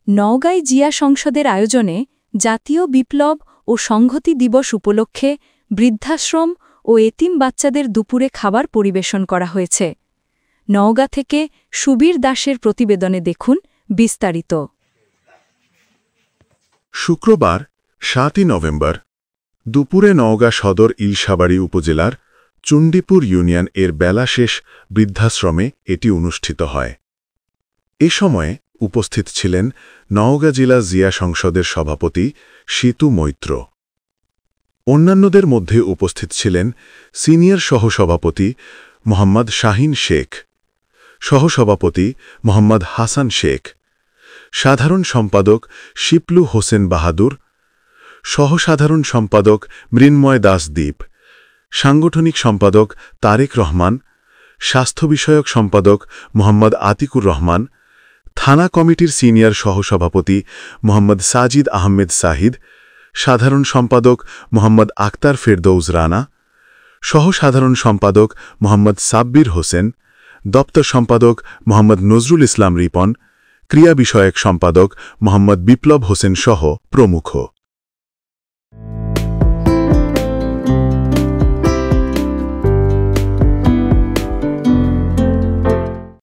নওগাঁয় জিয়া সংসদের আয়োজনে জাতীয় বিপ্লব ও সংহতি দিবস উপলক্ষে বৃদ্ধাশ্রম ও এতিম বাচ্চাদের দুপুরে খাবার পরিবেশন করা হয়েছে। নওগাঁ থেকে সুবীর দাসের প্রতিবেদনে দেখুন বিস্তারিত। শুক্রবার ৭ই নভেম্বর দুপুরে নওগাঁ সদর ইলশাবাড়ী উপজেলার চুন্ডিপুর ইউনিয়ন এর বেলা শেষ বৃদ্ধাশ্রমে এটি অনুষ্ঠিত হয়। এ সময়ে উপস্থিত ছিলেন নওগাঁ জেলা জিয়া সংসদের সভাপতি সীতু মৈত্র। অন্যান্যদের মধ্যে উপস্থিত ছিলেন সিনিয়র সহসভাপতি মোহাম্মদ শাহিন শেখ, সহসভাপতি মোহাম্মদ হাসান শেখ, সাধারণ সম্পাদক শিপলু হোসেন বাহাদুর, সহসাধারণ সম্পাদক মৃন্ময় দাস দ্বীপ, সাংগঠনিক সম্পাদক তারেক রহমান, স্বাস্থ্য বিষয়ক সম্পাদক মোহাম্মদ আতিকুর রহমান, থানা কমিটির সিনিয়র সহসভাপতি মোহাম্মদ সাজিদ আহমেদ সাহিদ, সাধারণ সম্পাদক মোহাম্মদ আক্তার ফেরদৌস রানা, সহসাধারণ সম্পাদক মোহাম্মদ সাব্বির হোসেন, দপ্তর সম্পাদক মোহাম্মদ নজরুল ইসলাম রিপন, ক্রিয়া বিষয়ক সম্পাদক মোহাম্মদ বিপ্লব হোসেন সহ প্রমুখ।